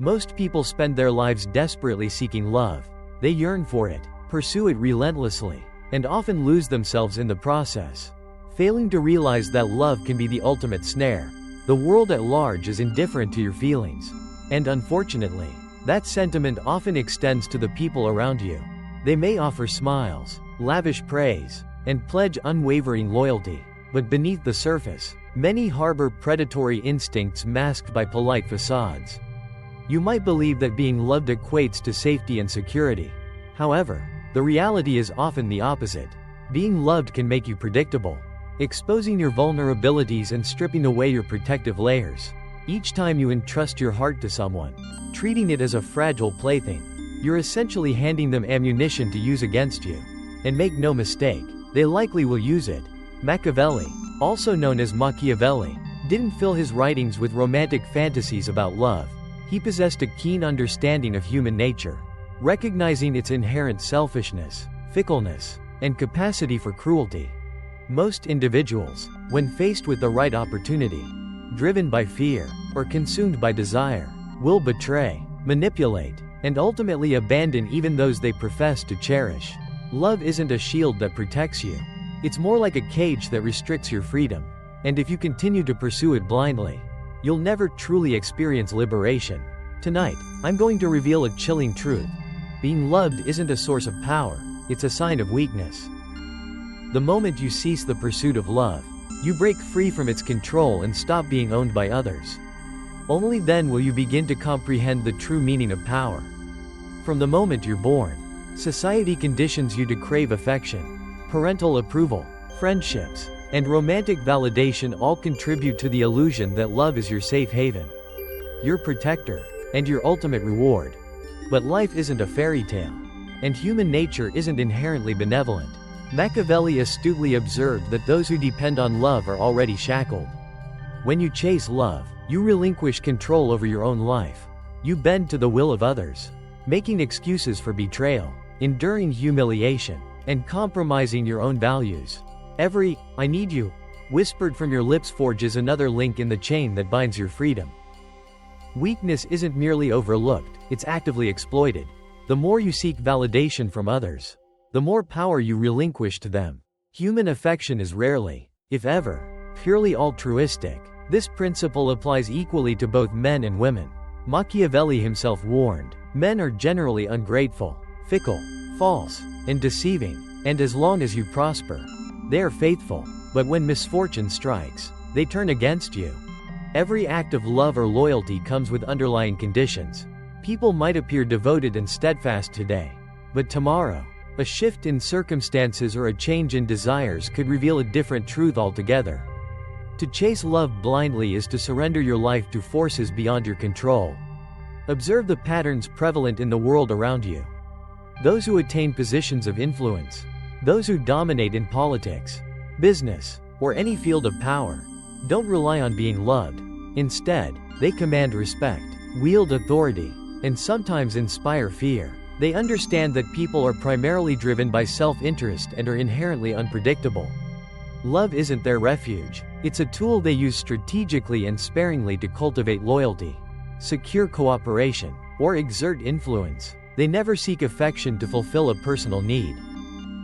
Most people spend their lives desperately seeking love. They yearn for it, pursue it relentlessly, and often lose themselves in the process. Failing to realize that love can be the ultimate snare. The world at large is indifferent to your feelings. And unfortunately, that sentiment often extends to the people around you. They may offer smiles, lavish praise, and pledge unwavering loyalty. But beneath the surface, many harbor predatory instincts masked by polite facades. You might believe that being loved equates to safety and security. However, the reality is often the opposite. Being loved can make you predictable, exposing your vulnerabilities and stripping away your protective layers. Each time you entrust your heart to someone, treating it as a fragile plaything, you're essentially handing them ammunition to use against you. And make no mistake, they likely will use it. Machiavelli, also known as Machiavelli, didn't fill his writings with romantic fantasies about love. He possessed a keen understanding of human nature, recognizing its inherent selfishness, fickleness, and capacity for cruelty. Most individuals, when faced with the right opportunity, driven by fear, or consumed by desire, will betray, manipulate, and ultimately abandon even those they profess to cherish. Love isn't a shield that protects you. It's more like a cage that restricts your freedom. And if you continue to pursue it blindly, you'll never truly experience liberation. Tonight, I'm going to reveal a chilling truth. Being loved isn't a source of power, it's a sign of weakness. The moment you cease the pursuit of love, you break free from its control and stop being owned by others. Only then will you begin to comprehend the true meaning of power. From the moment you're born, society conditions you to crave affection, parental approval, friendships, and romantic validation all contribute to the illusion that love is your safe haven, your protector, and your ultimate reward. But life isn't a fairy tale, and human nature isn't inherently benevolent. Machiavelli astutely observed that those who depend on love are already shackled. When you chase love, you relinquish control over your own life. You bend to the will of others, making excuses for betrayal, enduring humiliation, and compromising your own values. Every "I need you" whispered from your lips forges another link in the chain that binds your freedom. Weakness isn't merely overlooked, it's actively exploited. The more you seek validation from others, the more power you relinquish to them. Human affection is rarely, if ever, purely altruistic. This principle applies equally to both men and women. Machiavelli himself warned, men are generally ungrateful, fickle, false, and deceiving, and as long as you prosper, they are faithful, but when misfortune strikes, they turn against you. Every act of love or loyalty comes with underlying conditions. People might appear devoted and steadfast today, but tomorrow, a shift in circumstances or a change in desires could reveal a different truth altogether. To chase love blindly is to surrender your life to forces beyond your control. Observe the patterns prevalent in the world around you. Those who attain positions of influence, those who dominate in politics, business, or any field of power, don't rely on being loved. Instead, they command respect, wield authority, and sometimes inspire fear. They understand that people are primarily driven by self-interest and are inherently unpredictable. Love isn't their refuge, it's a tool they use strategically and sparingly to cultivate loyalty, secure cooperation, or exert influence. They never seek affection to fulfill a personal need.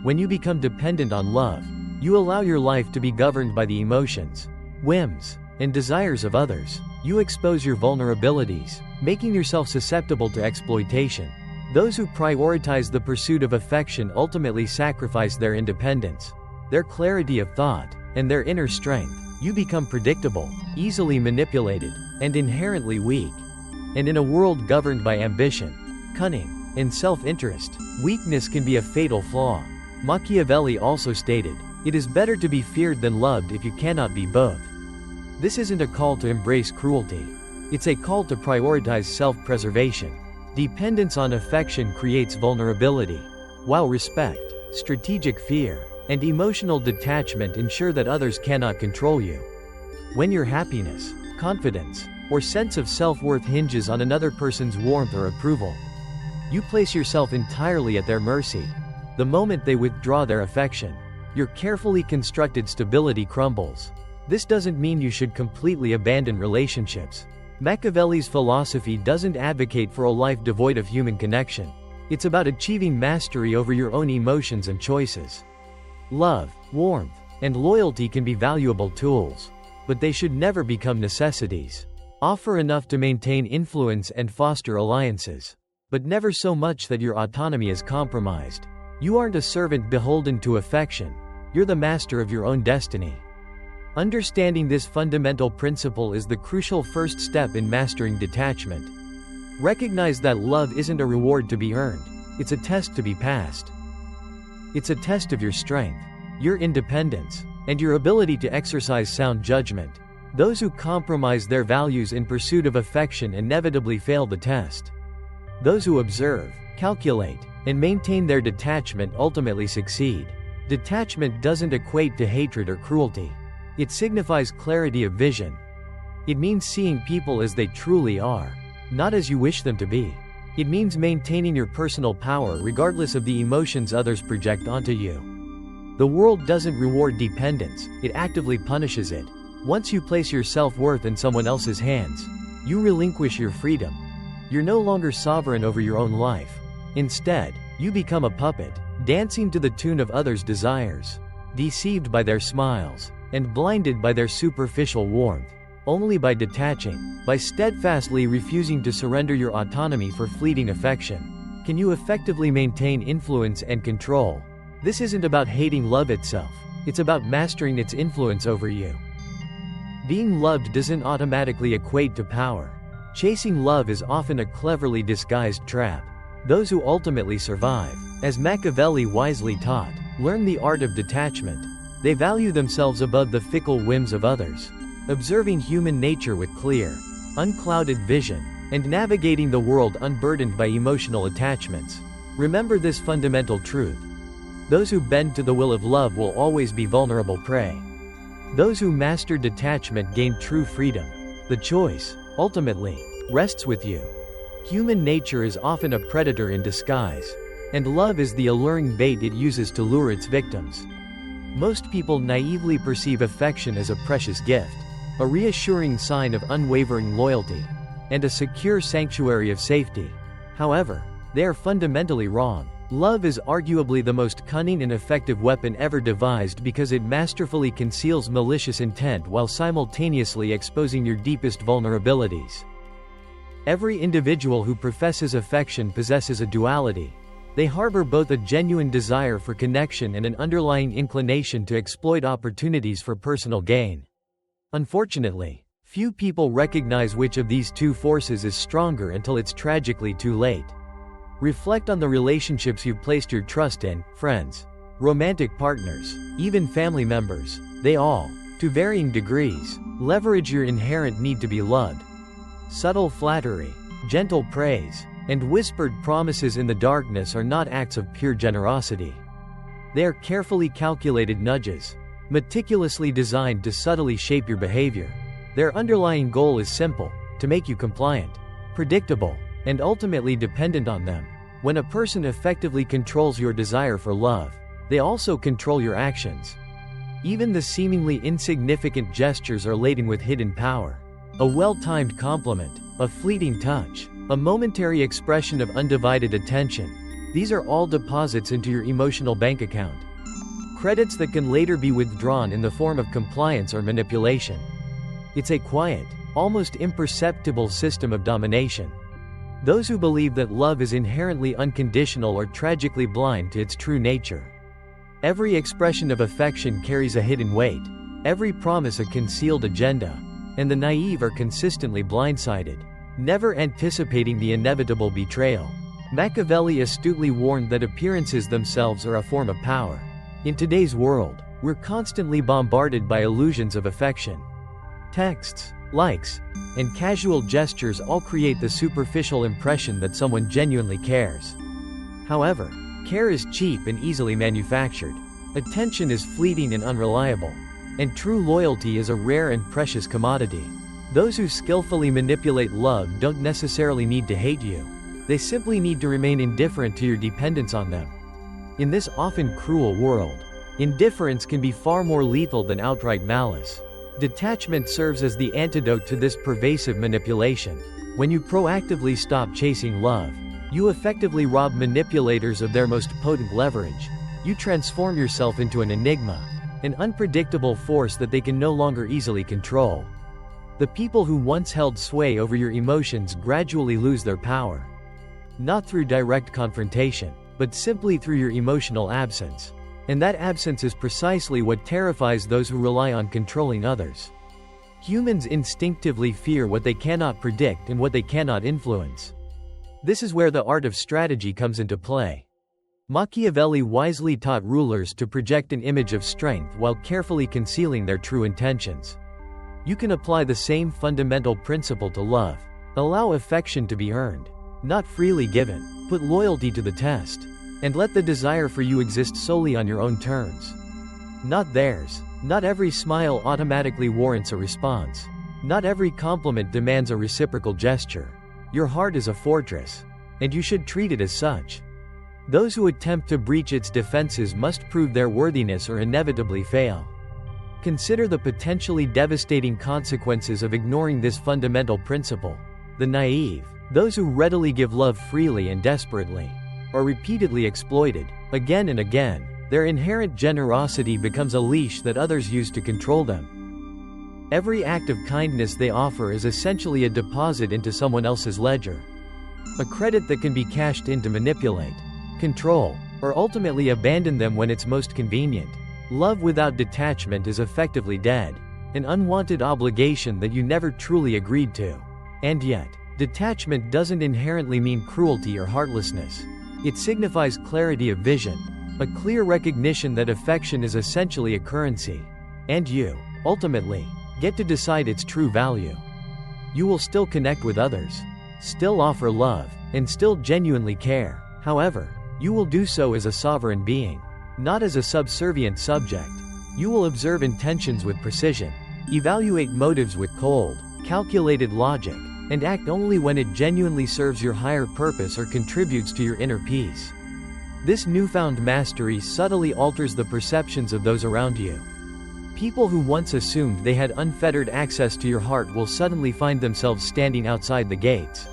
When you become dependent on love, you allow your life to be governed by the emotions, whims, and desires of others. You expose your vulnerabilities, making yourself susceptible to exploitation. Those who prioritize the pursuit of affection ultimately sacrifice their independence, their clarity of thought, and their inner strength. You become predictable, easily manipulated, and inherently weak. And in a world governed by ambition, cunning, and self-interest, weakness can be a fatal flaw. Machiavelli also stated, "It is better to be feared than loved if you cannot be both." This isn't a call to embrace cruelty. It's a call to prioritize self-preservation. Dependence on affection creates vulnerability, while respect, strategic fear, and emotional detachment ensure that others cannot control you. When your happiness, confidence, or sense of self-worth hinges on another person's warmth or approval, you place yourself entirely at their mercy. The moment they withdraw their affection, your carefully constructed stability crumbles. This doesn't mean you should completely abandon relationships. Machiavelli's philosophy doesn't advocate for a life devoid of human connection. It's about achieving mastery over your own emotions and choices. Love, warmth, and loyalty can be valuable tools, but they should never become necessities. Offer enough to maintain influence and foster alliances, but never so much that your autonomy is compromised. You aren't a servant beholden to affection, you're the master of your own destiny. Understanding this fundamental principle is the crucial first step in mastering detachment. Recognize that love isn't a reward to be earned, it's a test to be passed. It's a test of your strength, your independence, and your ability to exercise sound judgment. Those who compromise their values in pursuit of affection inevitably fail the test. Those who observe, calculate, and maintain their detachment ultimately succeed. Detachment doesn't equate to hatred or cruelty. It signifies clarity of vision. It means seeing people as they truly are, not as you wish them to be. It means maintaining your personal power regardless of the emotions others project onto you. The world doesn't reward dependence, it actively punishes it. Once you place your self-worth in someone else's hands, you relinquish your freedom. You're no longer sovereign over your own life. Instead, you become a puppet, dancing to the tune of others' desires, deceived by their smiles, and blinded by their superficial warmth. Only by detaching, by steadfastly refusing to surrender your autonomy for fleeting affection, can you effectively maintain influence and control. This isn't about hating love itself, it's about mastering its influence over you. Being loved doesn't automatically equate to power. Chasing love is often a cleverly disguised trap. Those who ultimately survive, as Machiavelli wisely taught, learn the art of detachment. They value themselves above the fickle whims of others, observing human nature with clear, unclouded vision, and navigating the world unburdened by emotional attachments. Remember this fundamental truth. Those who bend to the will of love will always be vulnerable prey. Those who master detachment gain true freedom. The choice, ultimately, rests with you. Human nature is often a predator in disguise, and love is the alluring bait it uses to lure its victims. Most people naively perceive affection as a precious gift, a reassuring sign of unwavering loyalty, and a secure sanctuary of safety. However, they are fundamentally wrong. Love is arguably the most cunning and effective weapon ever devised because it masterfully conceals malicious intent while simultaneously exposing your deepest vulnerabilities. Every individual who professes affection possesses a duality. They harbor both a genuine desire for connection and an underlying inclination to exploit opportunities for personal gain. Unfortunately, few people recognize which of these two forces is stronger until it's tragically too late. Reflect on the relationships you've placed your trust in: friends, romantic partners, even family members. They all, to varying degrees, leverage your inherent need to be loved. Subtle flattery, gentle praise, and whispered promises in the darkness are not acts of pure generosity. They are carefully calculated nudges, meticulously designed to subtly shape your behavior. Their underlying goal is simple: to make you compliant, predictable, and ultimately dependent on them. When a person effectively controls your desire for love, they also control your actions. Even the seemingly insignificant gestures are laden with hidden power. A well-timed compliment, a fleeting touch, a momentary expression of undivided attention. These are all deposits into your emotional bank account. Credits that can later be withdrawn in the form of compliance or manipulation. It's a quiet, almost imperceptible system of domination. Those who believe that love is inherently unconditional are tragically blind to its true nature. Every expression of affection carries a hidden weight, every promise a concealed agenda, and the naive are consistently blindsided, never anticipating the inevitable betrayal. Machiavelli astutely warned that appearances themselves are a form of power. In today's world, we're constantly bombarded by illusions of affection. Texts, likes, and casual gestures all create the superficial impression that someone genuinely cares. However, care is cheap and easily manufactured. Attention is fleeting and unreliable. And true loyalty is a rare and precious commodity. Those who skillfully manipulate love don't necessarily need to hate you. They simply need to remain indifferent to your dependence on them. In this often cruel world, indifference can be far more lethal than outright malice. Detachment serves as the antidote to this pervasive manipulation. When you proactively stop chasing love, you effectively rob manipulators of their most potent leverage. You transform yourself into an enigma, an unpredictable force that they can no longer easily control. The people who once held sway over your emotions gradually lose their power. Not through direct confrontation, but simply through your emotional absence. And that absence is precisely what terrifies those who rely on controlling others. Humans instinctively fear what they cannot predict and what they cannot influence. This is where the art of strategy comes into play. Machiavelli wisely taught rulers to project an image of strength while carefully concealing their true intentions. You can apply the same fundamental principle to love. Allow affection to be earned, not freely given. Put loyalty to the test, and let the desire for you exist solely on your own terms, not theirs. Not every smile automatically warrants a response. Not every compliment demands a reciprocal gesture. Your heart is a fortress, and you should treat it as such. Those who attempt to breach its defenses must prove their worthiness or inevitably fail. Consider the potentially devastating consequences of ignoring this fundamental principle. The naive, those who readily give love freely and desperately, are repeatedly exploited, again and again. Their inherent generosity becomes a leash that others use to control them. Every act of kindness they offer is essentially a deposit into someone else's ledger. A credit that can be cashed in to manipulate, control, or ultimately abandon them when it's most convenient. Love without detachment is effectively dead, an unwanted obligation that you never truly agreed to. And yet, detachment doesn't inherently mean cruelty or heartlessness. It signifies clarity of vision, a clear recognition that affection is essentially a currency, and you, ultimately, get to decide its true value. You will still connect with others, still offer love, and still genuinely care. However, you will do so as a sovereign being, not as a subservient subject. You will observe intentions with precision, evaluate motives with cold, calculated logic, and act only when it genuinely serves your higher purpose or contributes to your inner peace. This newfound mastery subtly alters the perceptions of those around you. People who once assumed they had unfettered access to your heart will suddenly find themselves standing outside the gates,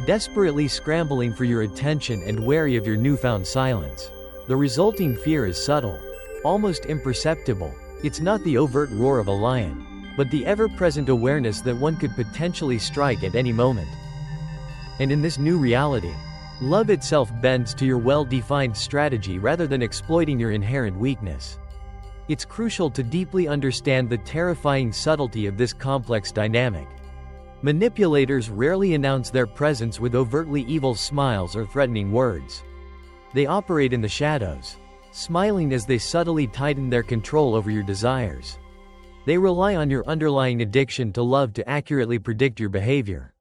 desperately scrambling for your attention and wary of your newfound silence. The resulting fear is subtle, almost imperceptible. It's not the overt roar of a lion, but the ever-present awareness that one could potentially strike at any moment. And in this new reality, love itself bends to your well-defined strategy rather than exploiting your inherent weakness. It's crucial to deeply understand the terrifying subtlety of this complex dynamic. Manipulators rarely announce their presence with overtly evil smiles or threatening words. They operate in the shadows, smiling as they subtly tighten their control over your desires. They rely on your underlying addiction to love to accurately predict your behavior.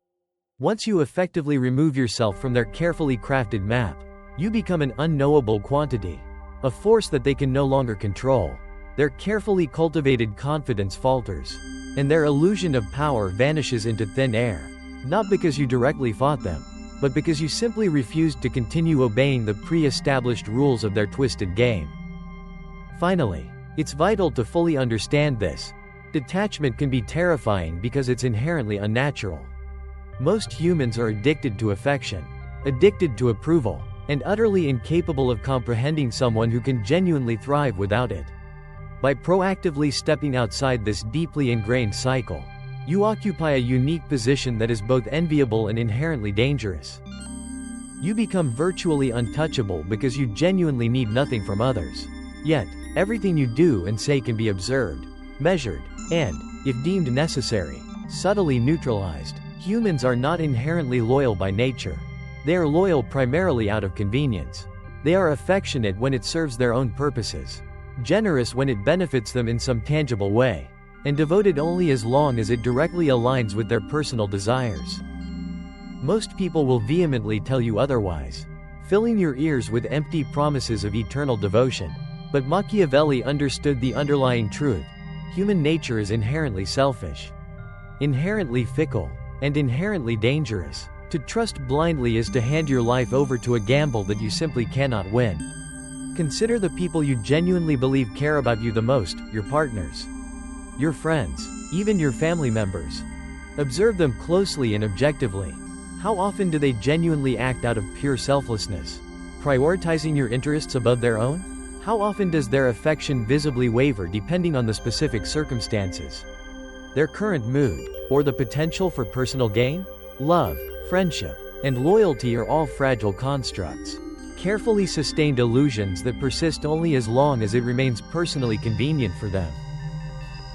Once you effectively remove yourself from their carefully crafted map, you become an unknowable quantity, a force that they can no longer control. Their carefully cultivated confidence falters, and their illusion of power vanishes into thin air, not because you directly fought them, but because you simply refused to continue obeying the pre-established rules of their twisted game. Finally, it's vital to fully understand this. Detachment can be terrifying because it's inherently unnatural. Most humans are addicted to affection, addicted to approval, and utterly incapable of comprehending someone who can genuinely thrive without it. By proactively stepping outside this deeply ingrained cycle, you occupy a unique position that is both enviable and inherently dangerous. You become virtually untouchable because you genuinely need nothing from others. Yet, everything you do and say can be observed, measured, and, if deemed necessary, subtly neutralized. Humans are not inherently loyal by nature. They are loyal primarily out of convenience. They are affectionate when it serves their own purposes, generous when it benefits them in some tangible way, and devoted only as long as it directly aligns with their personal desires. Most people will vehemently tell you otherwise, filling your ears with empty promises of eternal devotion. But Machiavelli understood the underlying truth. Human nature is inherently selfish, inherently fickle, and inherently dangerous. To trust blindly is to hand your life over to a gamble that you simply cannot win. Consider the people you genuinely believe care about you the most, your partners. your friends, even your family members. Observe them closely and objectively. How often do they genuinely act out of pure selflessness, prioritizing your interests above their own? How often does their affection visibly waver depending on the specific circumstances, their current mood, or the potential for personal gain? Love, friendship, and loyalty are all fragile constructs, carefully sustained illusions that persist only as long as it remains personally convenient for them.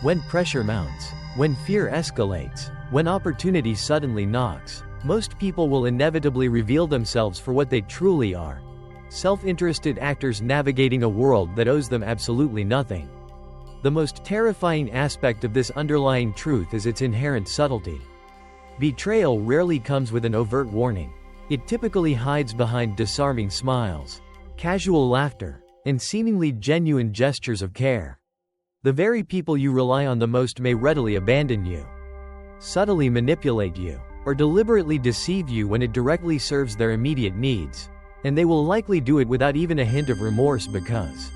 When pressure mounts, when fear escalates, when opportunity suddenly knocks, most people will inevitably reveal themselves for what they truly are: self-interested actors navigating a world that owes them absolutely nothing. The most terrifying aspect of this underlying truth is its inherent subtlety. Betrayal rarely comes with an overt warning. It typically hides behind disarming smiles, casual laughter, and seemingly genuine gestures of care. The very people you rely on the most may readily abandon you, subtly manipulate you, or deliberately deceive you when it directly serves their immediate needs. And they will likely do it without even a hint of remorse because,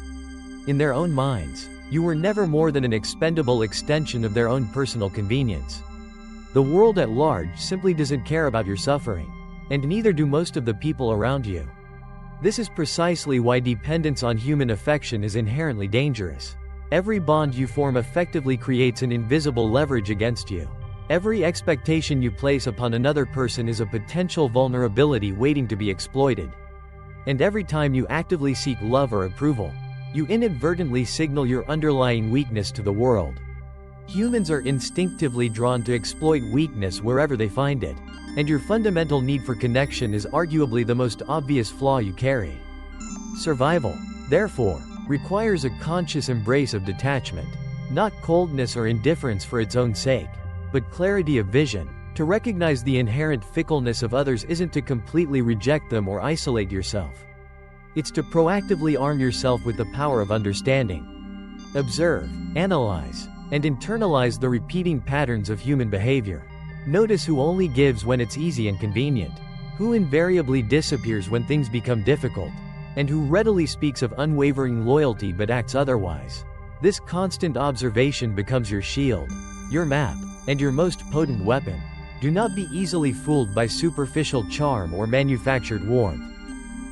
in their own minds, you were never more than an expendable extension of their own personal convenience. The world at large simply doesn't care about your suffering, and neither do most of the people around you. This is precisely why dependence on human affection is inherently dangerous. Every bond you form effectively creates an invisible leverage against you. Every expectation you place upon another person is a potential vulnerability waiting to be exploited. And every time you actively seek love or approval, you inadvertently signal your underlying weakness to the world. Humans are instinctively drawn to exploit weakness wherever they find it, and your fundamental need for connection is arguably the most obvious flaw you carry. Survival, therefore, requires a conscious embrace of detachment, not coldness or indifference for its own sake, but clarity of vision. To recognize the inherent fickleness of others isn't to completely reject them or isolate yourself. It's to proactively arm yourself with the power of understanding. Observe, analyze, and internalize the repeating patterns of human behavior. Notice who only gives when it's easy and convenient, who invariably disappears when things become difficult, and who readily speaks of unwavering loyalty but acts otherwise. This constant observation becomes your shield, your map, and your most potent weapon. Do not be easily fooled by superficial charm or manufactured warmth.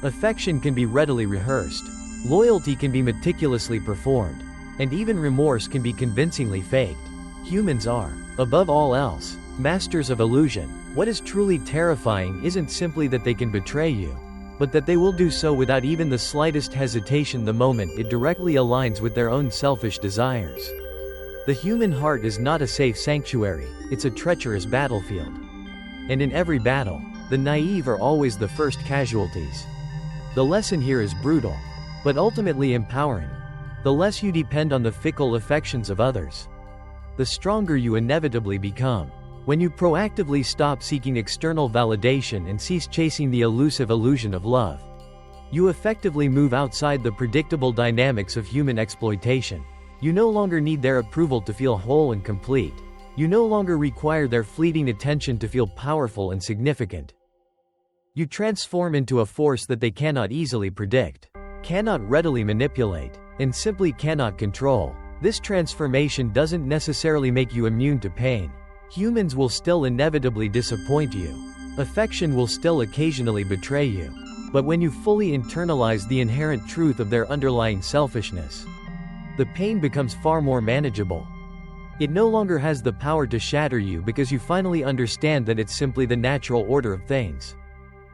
Affection can be readily rehearsed, loyalty can be meticulously performed, and even remorse can be convincingly faked. Humans are, above all else, masters of illusion. What is truly terrifying isn't simply that they can betray you, but that they will do so without even the slightest hesitation the moment it directly aligns with their own selfish desires. The human heart is not a safe sanctuary, it's a treacherous battlefield. And in every battle, the naive are always the first casualties. The lesson here is brutal, but ultimately empowering. The less you depend on the fickle affections of others, the stronger you inevitably become. When you proactively stop seeking external validation and cease chasing the elusive illusion of love, you effectively move outside the predictable dynamics of human exploitation. You no longer need their approval to feel whole and complete. You no longer require their fleeting attention to feel powerful and significant. You transform into a force that they cannot easily predict, cannot readily manipulate, and simply cannot control. This transformation doesn't necessarily make you immune to pain. Humans will still inevitably disappoint you. Affection will still occasionally betray you. But when you fully internalize the inherent truth of their underlying selfishness, the pain becomes far more manageable. It no longer has the power to shatter you because you finally understand that it's simply the natural order of things,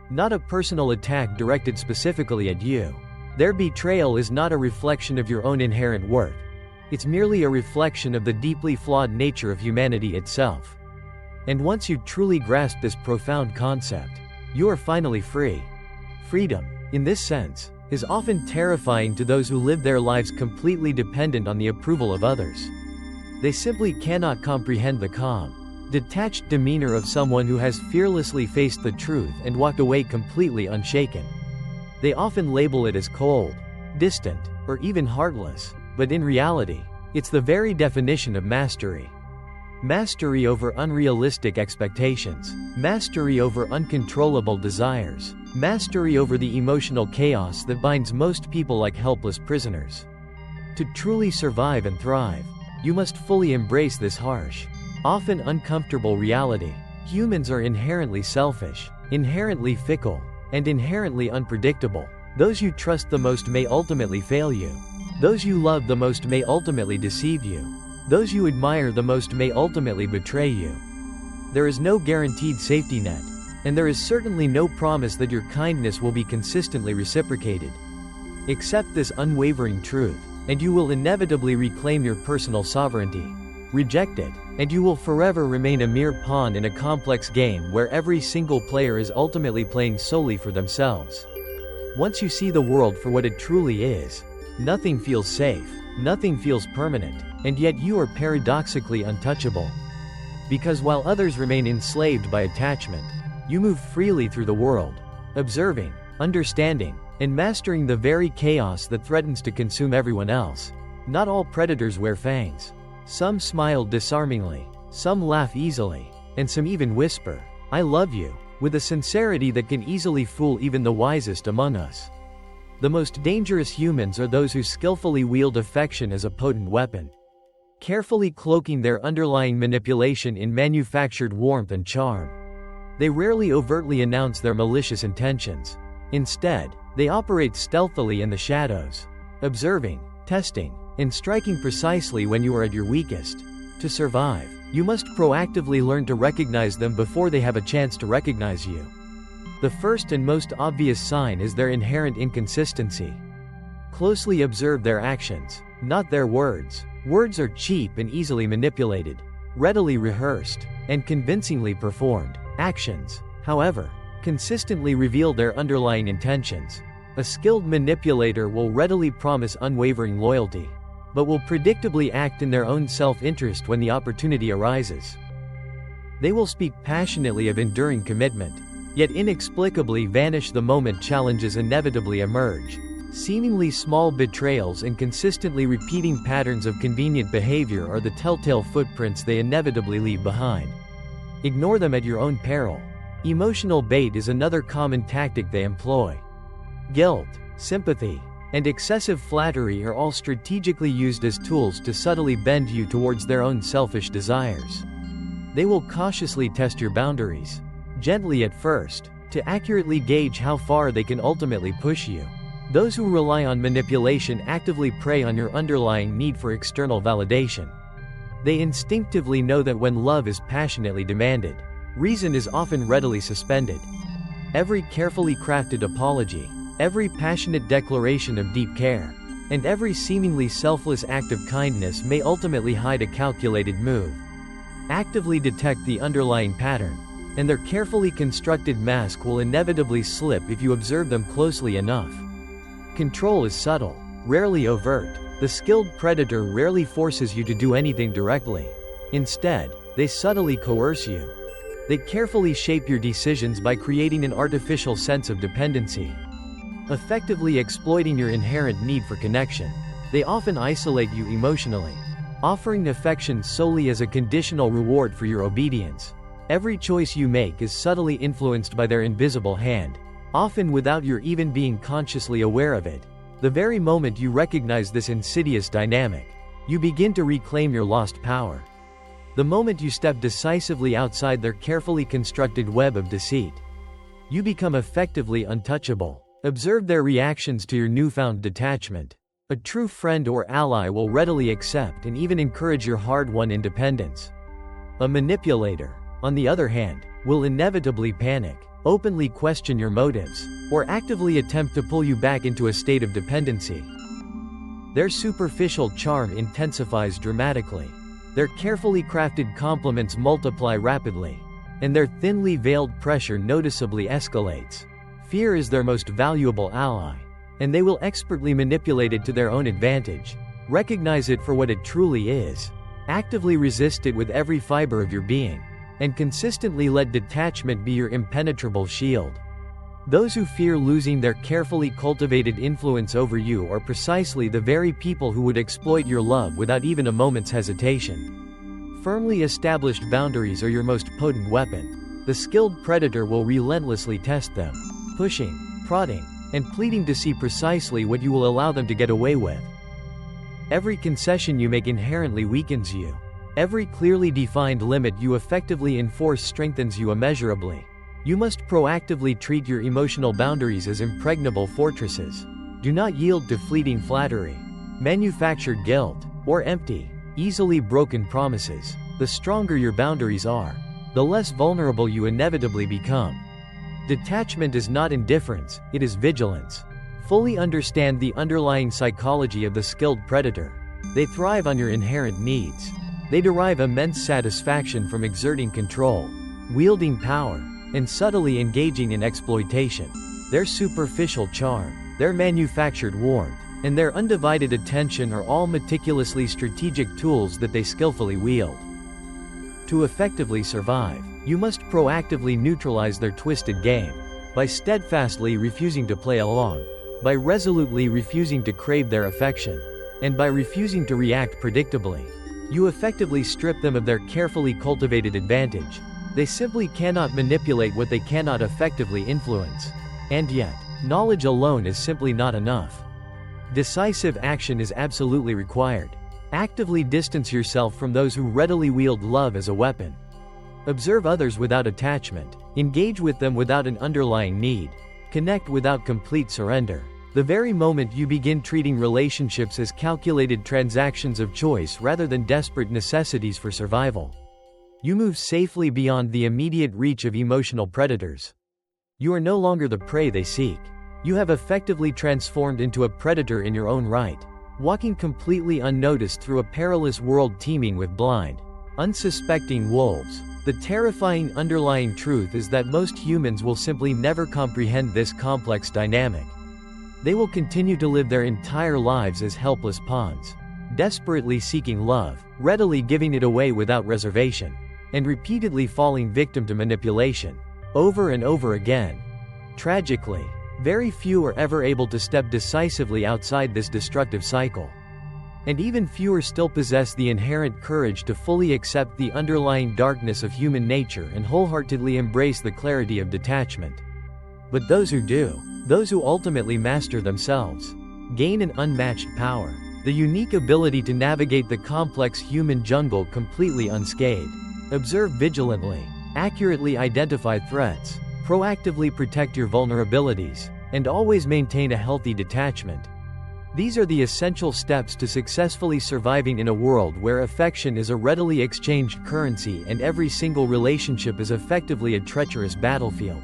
not a personal attack directed specifically at you. Their betrayal is not a reflection of your own inherent worth. It's merely a reflection of the deeply flawed nature of humanity itself. And once you truly grasp this profound concept, you are finally free. Freedom, in this sense, is often terrifying to those who live their lives completely dependent on the approval of others. They simply cannot comprehend the calm, detached demeanor of someone who has fearlessly faced the truth and walked away completely unshaken. They often label it as cold, distant, or even heartless, but in reality, it's the very definition of mastery. Mastery over unrealistic expectations, mastery over uncontrollable desires, mastery over the emotional chaos that binds most people like helpless prisoners. To truly survive and thrive, You must fully embrace this harsh, often uncomfortable reality. Humans are inherently selfish, inherently fickle, and inherently unpredictable. Those you trust the most may ultimately fail you. Those you love the most may ultimately deceive you. Those you admire the most may ultimately betray you. There is no guaranteed safety net, and there is certainly no promise that your kindness will be consistently reciprocated. Accept this unwavering truth, and you will inevitably reclaim your personal sovereignty. Reject it, and you will forever remain a mere pawn in a complex game where every single player is ultimately playing solely for themselves. Once you see the world for what it truly is, nothing feels safe, nothing feels permanent, and yet you are paradoxically untouchable. Because while others remain enslaved by attachment, you move freely through the world, observing, understanding, and mastering the very chaos that threatens to consume everyone else. Not all predators wear fangs. Some smile disarmingly, some laugh easily, and some even whisper, "I love you," with a sincerity that can easily fool even the wisest among us. The most dangerous humans are those who skillfully wield affection as a potent weapon, carefully cloaking their underlying manipulation in manufactured warmth and charm. They rarely overtly announce their malicious intentions. Instead, they operate stealthily in the shadows, observing, testing, and striking precisely when you are at your weakest. To survive, you must proactively learn to recognize them before they have a chance to recognize you. The first and most obvious sign is their inherent inconsistency. Closely observe their actions, not their words. Words are cheap and easily manipulated, readily rehearsed, and convincingly performed. Actions, however, consistently reveal their underlying intentions. A skilled manipulator will readily promise unwavering loyalty, but will predictably act in their own self-interest when the opportunity arises. They will speak passionately of enduring commitment, yet inexplicably vanish the moment challenges inevitably emerge. Seemingly small betrayals and consistently repeating patterns of convenient behavior are the telltale footprints they inevitably leave behind. Ignore them at your own peril. Emotional bait is another common tactic they employ. Guilt, sympathy, and excessive flattery are all strategically used as tools to subtly bend you towards their own selfish desires. They will cautiously test your boundaries, gently at first, to accurately gauge how far they can ultimately push you. Those who rely on manipulation actively prey on your underlying need for external validation. They instinctively know that when love is passionately demanded, reason is often readily suspended. Every carefully crafted apology, every passionate declaration of deep care, and every seemingly selfless act of kindness may ultimately hide a calculated move. Actively detect the underlying pattern, and their carefully constructed mask will inevitably slip if you observe them closely enough. Control is subtle, rarely overt. The skilled predator rarely forces you to do anything directly. Instead, they subtly coerce you. They carefully shape your decisions by creating an artificial sense of dependency, effectively exploiting your inherent need for connection. They often isolate you emotionally, offering affection solely as a conditional reward for your obedience. Every choice you make is subtly influenced by their invisible hand, often without your even being consciously aware of it. The very moment you recognize this insidious dynamic, you begin to reclaim your lost power. The moment you step decisively outside their carefully constructed web of deceit, you become effectively untouchable. Observe their reactions to your newfound detachment. A true friend or ally will readily accept and even encourage your hard-won independence. A manipulator, on the other hand, will inevitably panic, openly question your motives, or actively attempt to pull you back into a state of dependency. Their superficial charm intensifies dramatically. Their carefully crafted compliments multiply rapidly, and their thinly veiled pressure noticeably escalates. Fear is their most valuable ally, and they will expertly manipulate it to their own advantage. Recognize it for what it truly is. Actively resist it with every fiber of your being, and consistently let detachment be your impenetrable shield. Those who fear losing their carefully cultivated influence over you are precisely the very people who would exploit your love without even a moment's hesitation. Firmly established boundaries are your most potent weapon. The skilled predator will relentlessly test them, pushing, prodding, and pleading to see precisely what you will allow them to get away with. Every concession you make inherently weakens you. Every clearly defined limit you effectively enforce strengthens you immeasurably. You must proactively treat your emotional boundaries as impregnable fortresses. Do not yield to fleeting flattery, manufactured guilt, or empty, easily broken promises. The stronger your boundaries are, the less vulnerable you inevitably become. Detachment is not indifference, it is vigilance. Fully understand the underlying psychology of the skilled predator. They thrive on your inherent needs. They derive immense satisfaction from exerting control, wielding power, and subtly engaging in exploitation. Their superficial charm, their manufactured warmth, and their undivided attention are all meticulously strategic tools that they skillfully wield. To effectively survive, you must proactively neutralize their twisted game, by steadfastly refusing to play along, by resolutely refusing to crave their affection, and by refusing to react predictably. You effectively strip them of their carefully cultivated advantage. They simply cannot manipulate what they cannot effectively influence. And yet, knowledge alone is simply not enough. Decisive action is absolutely required. Actively distance yourself from those who readily wield love as a weapon. Observe others without attachment. Engage with them without an underlying need. Connect without complete surrender. The very moment you begin treating relationships as calculated transactions of choice rather than desperate necessities for survival, you move safely beyond the immediate reach of emotional predators. You are no longer the prey they seek. You have effectively transformed into a predator in your own right, walking completely unnoticed through a perilous world teeming with blind, unsuspecting wolves. The terrifying underlying truth is that most humans will simply never comprehend this complex dynamic. They will continue to live their entire lives as helpless pawns, desperately seeking love, readily giving it away without reservation, and repeatedly falling victim to manipulation, over and over again. Tragically, very few are ever able to step decisively outside this destructive cycle. And even fewer still possess the inherent courage to fully accept the underlying darkness of human nature and wholeheartedly embrace the clarity of detachment. But those who do, those who ultimately master themselves, gain an unmatched power, the unique ability to navigate the complex human jungle completely unscathed. Observe vigilantly, accurately identify threats, proactively protect your vulnerabilities, and always maintain a healthy detachment. These are the essential steps to successfully surviving in a world where affection is a readily exchanged currency and every single relationship is effectively a treacherous battlefield.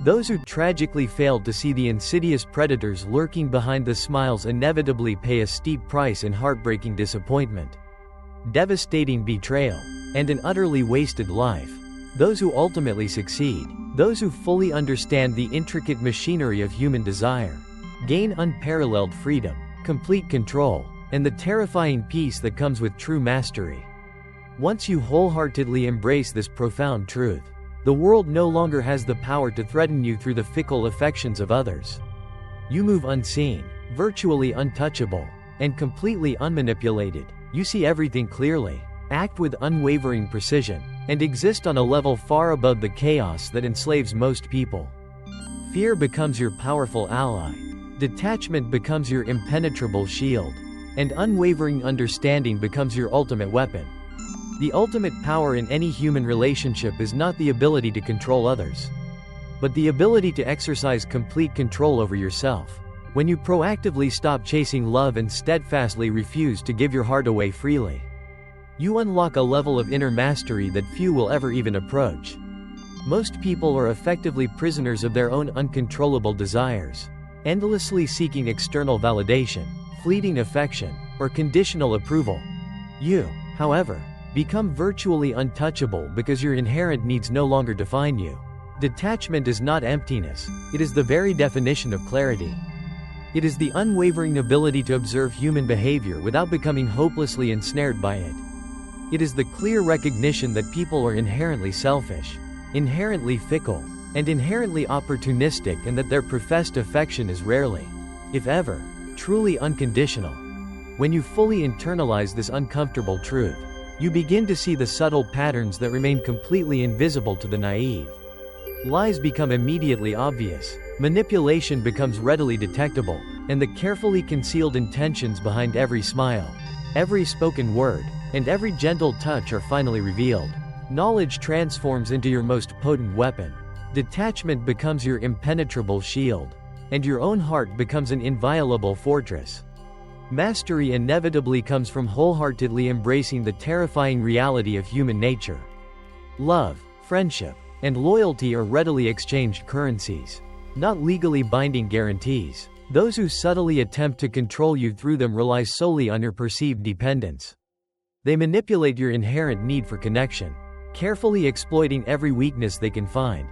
Those who tragically failed to see the insidious predators lurking behind the smiles inevitably pay a steep price in heartbreaking disappointment, devastating betrayal, and an utterly wasted life. Those who ultimately succeed, those who fully understand the intricate machinery of human desire, gain unparalleled freedom, complete control, and the terrifying peace that comes with true mastery. Once you wholeheartedly embrace this profound truth, the world no longer has the power to threaten you through the fickle affections of others. You move unseen, virtually untouchable, and completely unmanipulated. You see everything clearly, act with unwavering precision, and exist on a level far above the chaos that enslaves most people. Fear becomes your powerful ally. Detachment becomes your impenetrable shield, and unwavering understanding becomes your ultimate weapon. The ultimate power in any human relationship is not the ability to control others, but the ability to exercise complete control over yourself. When you proactively stop chasing love and steadfastly refuse to give your heart away freely, you unlock a level of inner mastery that few will ever even approach. Most people are effectively prisoners of their own uncontrollable desires, endlessly seeking external validation, fleeting affection, or conditional approval. You, however, become virtually untouchable because your inherent needs no longer define you. Detachment is not emptiness, it is the very definition of clarity. It is the unwavering ability to observe human behavior without becoming hopelessly ensnared by it. It is the clear recognition that people are inherently selfish, inherently fickle, and inherently opportunistic, and that their professed affection is rarely, if ever, truly unconditional. When you fully internalize this uncomfortable truth, you begin to see the subtle patterns that remain completely invisible to the naive. Lies become immediately obvious, manipulation becomes readily detectable, and the carefully concealed intentions behind every smile, every spoken word, and every gentle touch are finally revealed. Knowledge transforms into your most potent weapon. Detachment becomes your impenetrable shield, and your own heart becomes an inviolable fortress. Mastery inevitably comes from wholeheartedly embracing the terrifying reality of human nature. Love, friendship, and loyalty are readily exchanged currencies, not legally binding guarantees. Those who subtly attempt to control you through them rely solely on your perceived dependence. They manipulate your inherent need for connection, carefully exploiting every weakness they can find.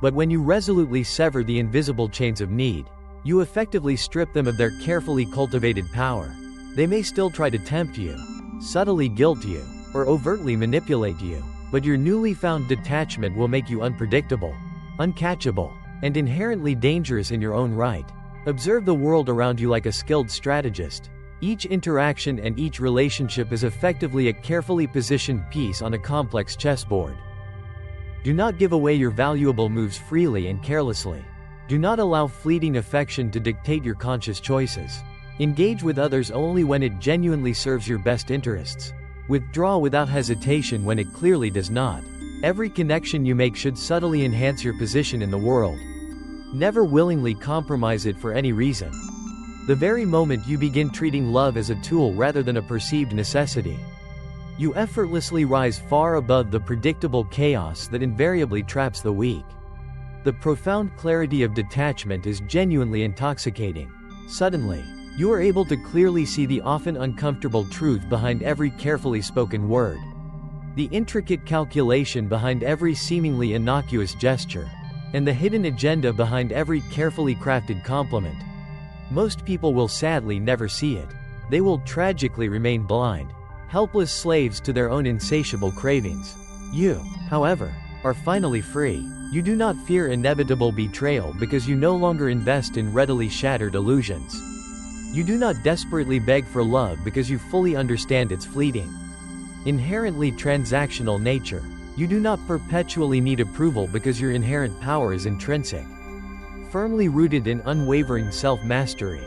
But when you resolutely sever the invisible chains of need, you effectively strip them of their carefully cultivated power. They may still try to tempt you, subtly guilt you, or overtly manipulate you, but your newly found detachment will make you unpredictable, uncatchable, and inherently dangerous in your own right. Observe the world around you like a skilled strategist. Each interaction and each relationship is effectively a carefully positioned piece on a complex chessboard. Do not give away your valuable moves freely and carelessly. Do not allow fleeting affection to dictate your conscious choices. Engage with others only when it genuinely serves your best interests. Withdraw without hesitation when it clearly does not. Every connection you make should subtly enhance your position in the world. Never willingly compromise it for any reason. The very moment you begin treating love as a tool rather than a perceived necessity, you effortlessly rise far above the predictable chaos that invariably traps the weak. The profound clarity of detachment is genuinely intoxicating. Suddenly, you are able to clearly see the often uncomfortable truth behind every carefully spoken word, the intricate calculation behind every seemingly innocuous gesture, and the hidden agenda behind every carefully crafted compliment. Most people will sadly never see it. They will tragically remain blind, helpless slaves to their own insatiable cravings. You, however, are finally free. You do not fear inevitable betrayal because you no longer invest in readily shattered illusions. You do not desperately beg for love because you fully understand its fleeting, inherently transactional nature. You do not perpetually need approval because your inherent power is intrinsic, firmly rooted in unwavering self-mastery.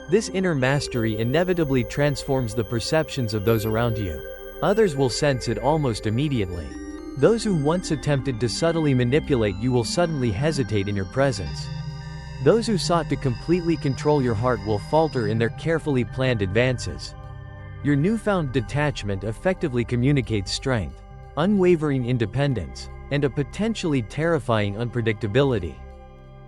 This inner mastery inevitably transforms the perceptions of those around you. Others will sense it almost immediately. Those who once attempted to subtly manipulate you will suddenly hesitate in your presence. Those who sought to completely control your heart will falter in their carefully planned advances. Your newfound detachment effectively communicates strength, unwavering independence, and a potentially terrifying unpredictability.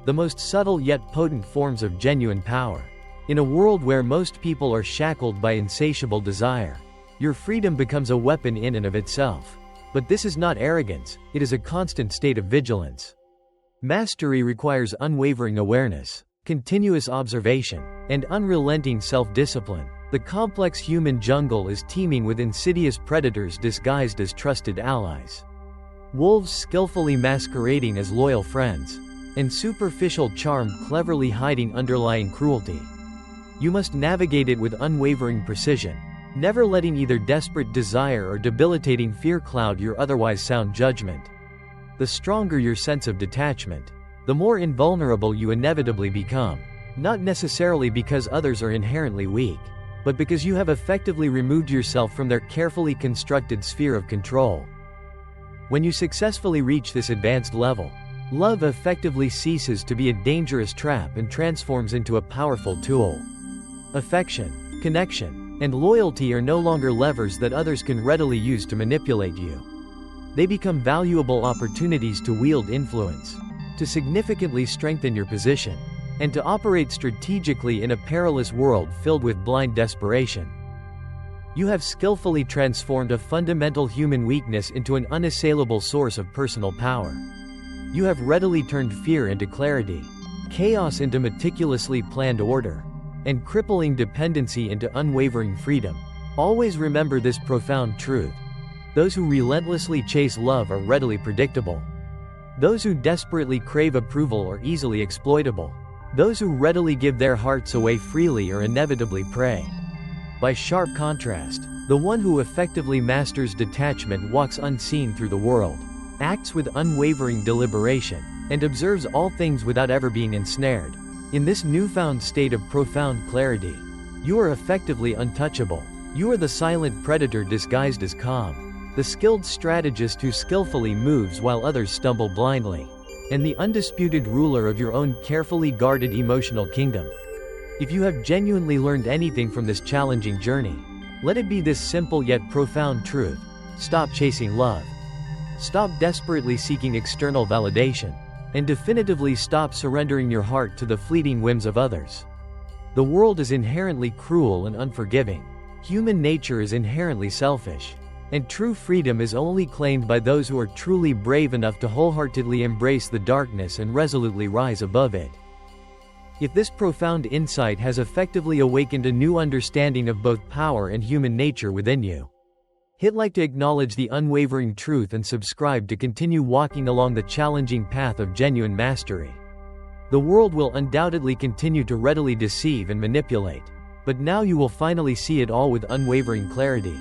The most subtle yet potent forms of genuine power. In a world where most people are shackled by insatiable desire, your freedom becomes a weapon in and of itself. But this is not arrogance, it is a constant state of vigilance. Mastery requires unwavering awareness, continuous observation, and unrelenting self-discipline. The complex human jungle is teeming with insidious predators disguised as trusted allies. Wolves skillfully masquerading as loyal friends, and superficial charm cleverly hiding underlying cruelty. You must navigate it with unwavering precision, never letting either desperate desire or debilitating fear cloud your otherwise sound judgment. The stronger your sense of detachment, the more invulnerable you inevitably become, not necessarily because others are inherently weak, but because you have effectively removed yourself from their carefully constructed sphere of control. When you successfully reach this advanced level, love effectively ceases to be a dangerous trap and transforms into a powerful tool. Affection, connection, and loyalty are no longer levers that others can readily use to manipulate you. They become valuable opportunities to wield influence, to significantly strengthen your position, and to operate strategically in a perilous world filled with blind desperation. You have skillfully transformed a fundamental human weakness into an unassailable source of personal power. You have readily turned fear into clarity, chaos into meticulously planned order, and crippling dependency into unwavering freedom. Always remember this profound truth. Those who relentlessly chase love are readily predictable. Those who desperately crave approval are easily exploitable. Those who readily give their hearts away freely are inevitably prey. By sharp contrast, the one who effectively masters detachment walks unseen through the world, acts with unwavering deliberation, and observes all things without ever being ensnared. In this newfound state of profound clarity, you are effectively untouchable. You are the silent predator disguised as calm, the skilled strategist who skillfully moves while others stumble blindly, and the undisputed ruler of your own carefully guarded emotional kingdom. If you have genuinely learned anything from this challenging journey, let it be this simple yet profound truth: stop chasing love. Stop desperately seeking external validation, and definitively stop surrendering your heart to the fleeting whims of others. The world is inherently cruel and unforgiving. Human nature is inherently selfish. And true freedom is only claimed by those who are truly brave enough to wholeheartedly embrace the darkness and resolutely rise above it. If this profound insight has effectively awakened a new understanding of both power and human nature within you, hit like to acknowledge the unwavering truth and subscribe to continue walking along the challenging path of genuine mastery. The world will undoubtedly continue to readily deceive and manipulate, but now you will finally see it all with unwavering clarity.